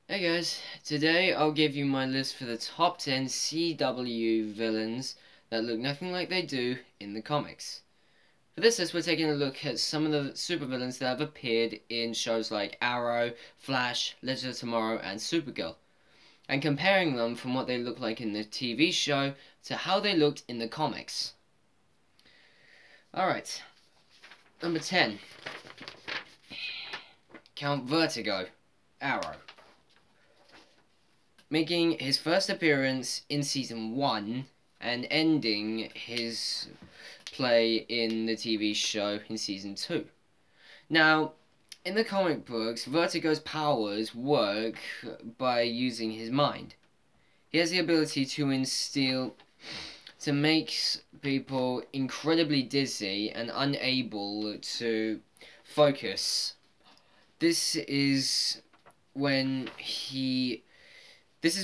Hey guys, today I'll give you my list for the top 10 CW villains that look nothing like they do in the comics. For this list, we're taking a look at some of the supervillains that have appeared in shows like Arrow, Flash, Legend of Tomorrow, and Supergirl, and comparing them from what they look like in the TV show to how they looked in the comics. Alright, number 10. Count Vertigo, Arrow. Making his first appearance in Season 1 and ending his play in the TV show in Season 2. Now, in the comic books, Vertigo's powers work by using his mind. He has the ability to make people incredibly dizzy and unable to focus. This is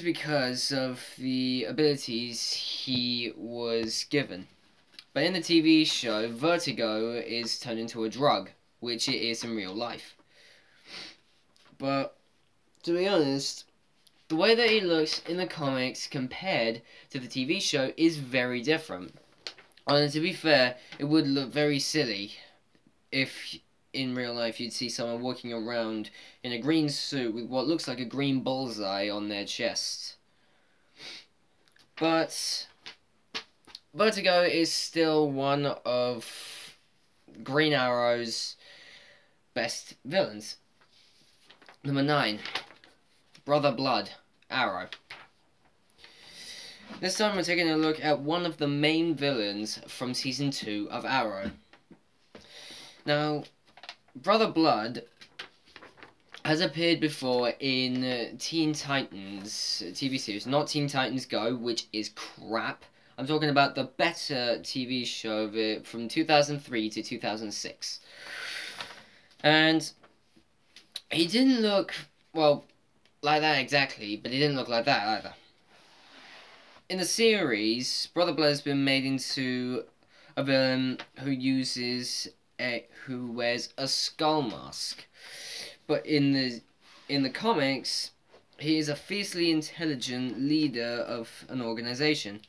because of the abilities he was given. But in the TV show, Vertigo is turned into a drug, which it is in real life. But, to be honest, the way that he looks in the comics compared to the TV show is very different. And to be fair, it would look very silly if in real life you'd see someone walking around in a green suit with what looks like a green bullseye on their chest. But Vertigo is still one of Green Arrow's best villains. Number 9. Brother Blood, Arrow. This time we're taking a look at one of the main villains from Season 2 of Arrow. Now, Brother Blood has appeared before in Teen Titans TV series. Not Teen Titans Go, which is crap. I'm talking about the better TV show of it from 2003 to 2006. And he didn't look, well, like that exactly, but he didn't look like that either. In the series, Brother Blood has been made into a villain who wears a skull mask. But in the comics, he is a fiercely intelligent leader of an organization.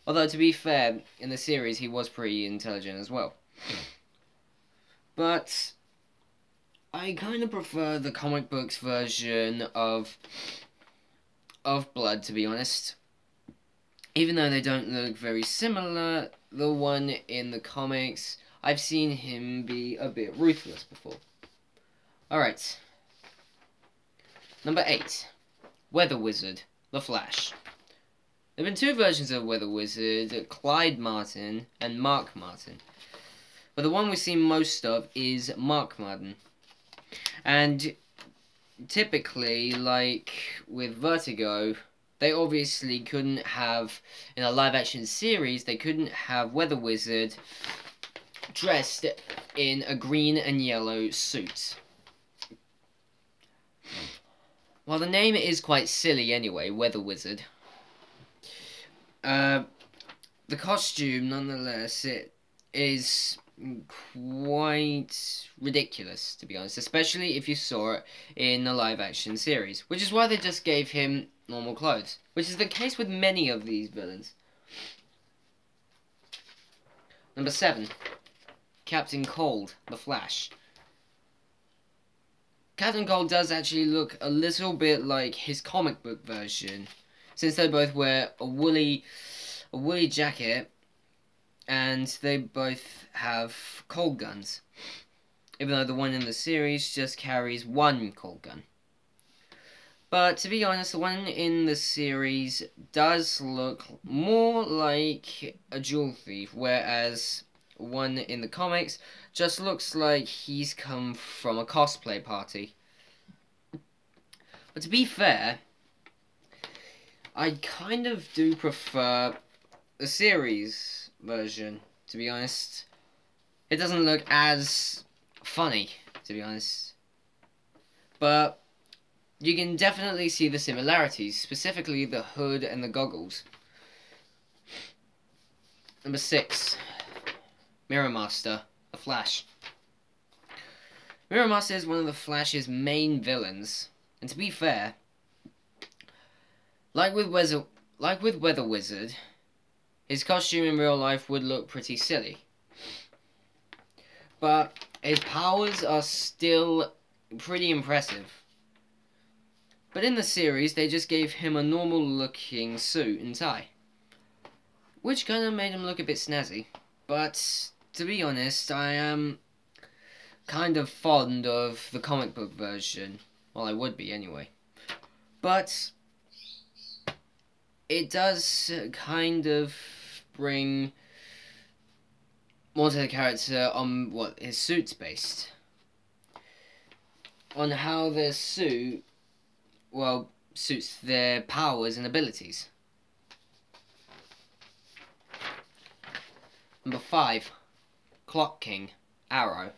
Although, to be fair, in the series he was pretty intelligent as well. But I kind of prefer the comic books version of Blood, to be honest. Even though they don't look very similar, the one in the comics, I've seen him be a bit ruthless before. Alright. Number 8. Weather Wizard, The Flash. There have been two versions of Weather Wizard, Clyde Martin and Mark Martin. But the one we've seen most of is Mark Martin. And typically, like with Vertigo, they obviously couldn't have, in a live-action series, they couldn't have Weather Wizard dressed in a green and yellow suit. Well, the name is quite silly anyway, Weather Wizard. The costume, nonetheless, it is quite ridiculous, to be honest, especially if you saw it in the live-action series, which is why they just gave him normal clothes, which is the case with many of these villains. Number 7. Captain Cold, The Flash. Captain Cold does actually look a little bit like his comic book version, since they both wear a woolly jacket, and they both have cold guns, even though the one in the series just carries one cold gun. But to be honest, the one in the series does look more like a jewel thief, whereas one in the comics just looks like he's come from a cosplay party. But to be fair, I kind of do prefer the series version, to be honest. It doesn't look as funny, to be honest. But you can definitely see the similarities, specifically the hood and the goggles. Number 6. Mirror Master, The Flash. Mirror Master is one of the Flash's main villains, and to be fair, Like with Weather Wizard, his costume in real life would look pretty silly. But his powers are still pretty impressive. But in the series, they just gave him a normal looking suit and tie, which kind of made him look a bit snazzy. But to be honest, I am kind of fond of the comic book version. Well, I would be anyway. But it does kind of bring more to the character on what his suit's based. On how their suit, well, suits their powers and abilities. Number 5, Clock King, Arrow,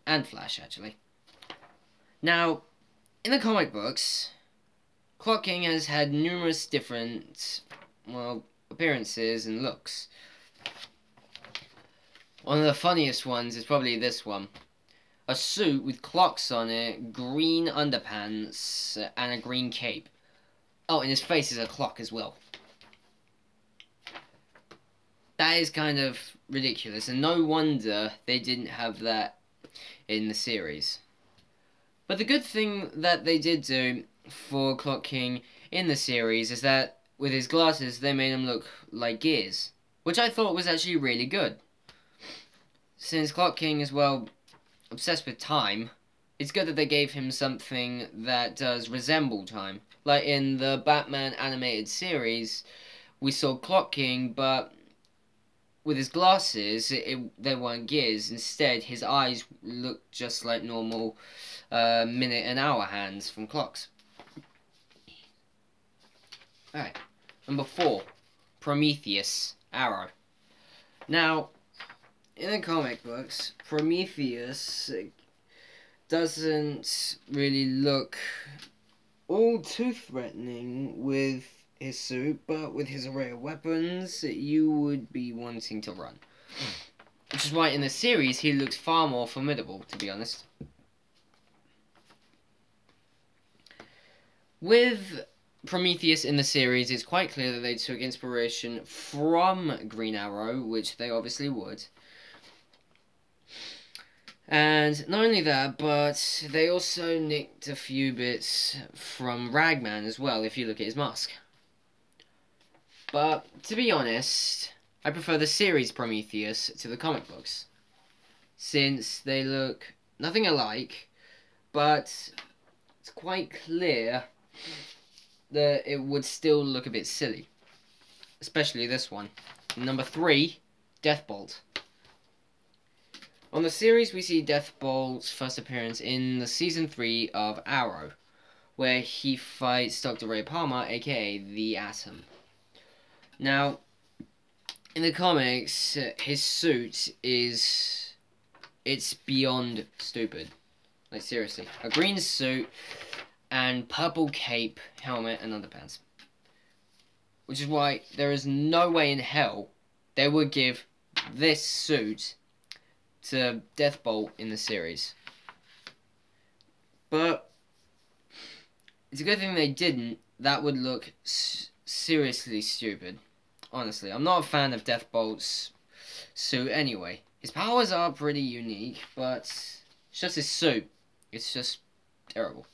and Flash, actually. Now, in the comic books, Clock King has had numerous different, well, appearances and looks. One of the funniest ones is probably this one. A suit with clocks on it, green underpants, and a green cape. Oh, and his face is a clock as well. That is kind of ridiculous, and no wonder they didn't have that in the series. But the good thing that they did do for Clock King in the series is that with his glasses they made him look like gears, which I thought was actually really good. Since Clock King is, well, obsessed with time, it's good that they gave him something that does resemble time. Like in the Batman animated series, we saw Clock King, but with his glasses, they weren't gears. Instead, his eyes looked just like normal minute and hour hands from clocks. Alright, number 4, Prometheus, Arrow. Now, in the comic books, Prometheus doesn't really look all too threatening with his suit, but with his array of weapons, you would be wanting to run. Which is why in the series, he looks far more formidable, to be honest. With Prometheus in the series, it's quite clear that they took inspiration from Green Arrow, which they obviously would. And not only that, but they also nicked a few bits from Ragman as well, if you look at his mask. But, to be honest, I prefer the series Prometheus to the comic books, since they look nothing alike, but it's quite clear that it would still look a bit silly. Especially this one. Number 3, Deathbolt. On the series, we see Deathbolt's first appearance in the Season 3 of Arrow, where he fights Dr. Ray Palmer, aka the Atom. Now, in the comics, his suit is... it's beyond stupid. Like, seriously. A green suit and purple cape, helmet, and underpants. Which is why there is no way in hell they would give this suit to Deathbolt in the series. But it's a good thing they didn't. That would look seriously stupid. Honestly, I'm not a fan of Deathbolt's suit anyway. His powers are pretty unique, but it's just his suit. It's just terrible.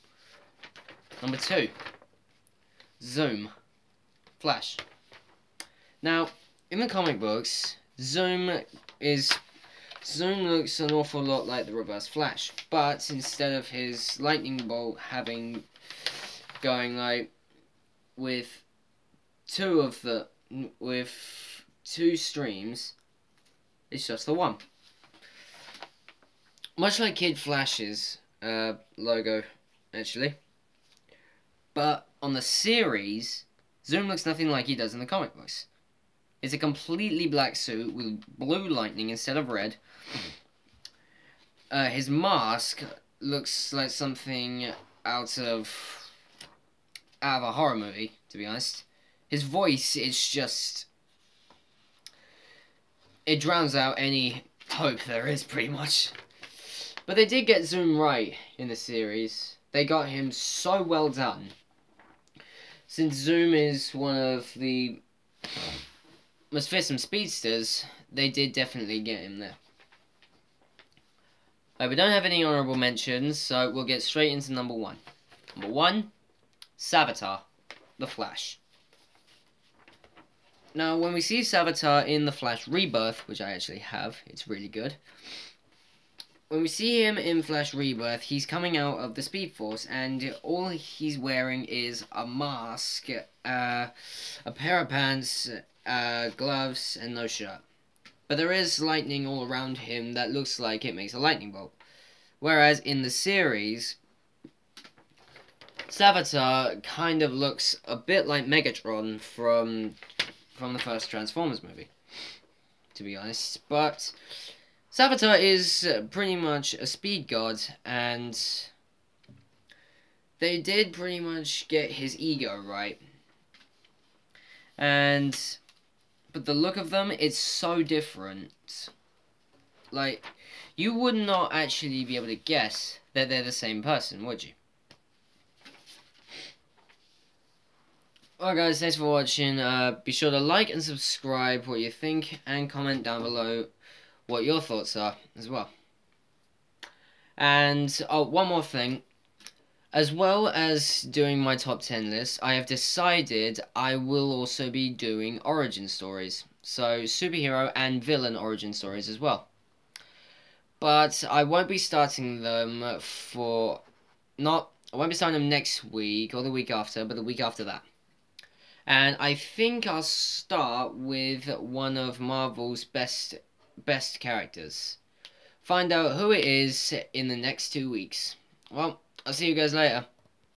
Number 2, Zoom, Flash. Now, in the comic books, Zoom looks an awful lot like the Reverse Flash, but instead of his lightning bolt going like with two streams, it's just the one. Much like Kid Flash's logo, actually. But on the series, Zoom looks nothing like he does in the comic books. It's a completely black suit with blue lightning instead of red. His mask looks like something out of a horror movie, to be honest. His voice is just... it drowns out any hope there is, pretty much. But they did get Zoom right in the series. They got him so well done. Since Zoom is one of the most fearsome speedsters, they did definitely get him there. We don't have any honourable mentions, so we'll get straight into number 1. Number 1, Savitar, the Flash. Now, when we see Savitar in the Flash Rebirth, which I actually have, it's really good. When we see him in Flash Rebirth, he's coming out of the Speed Force, and all he's wearing is a mask, a pair of pants, gloves, and no shirt. But there is lightning all around him that looks like it makes a lightning bolt. Whereas in the series, Savitar kind of looks a bit like Megatron from the first Transformers movie, to be honest. But Savitar is pretty much a speed god, and they did pretty much get his ego right. But the look of them, it's so different. Like, you would not actually be able to guess that they're the same person, would you? Alright guys, thanks for watching. Be sure to like and subscribe what you think, and comment down below what your thoughts are as well. And, oh, one more thing. As well as doing my top 10 list, I have decided I will also be doing origin stories. So, superhero and villain origin stories as well. But I won't be starting them I won't be starting them next week or the week after, but the week after that. And I think I'll start with one of Marvel's best characters. Find out who it is in the next 2 weeks. Well, I'll see you guys later.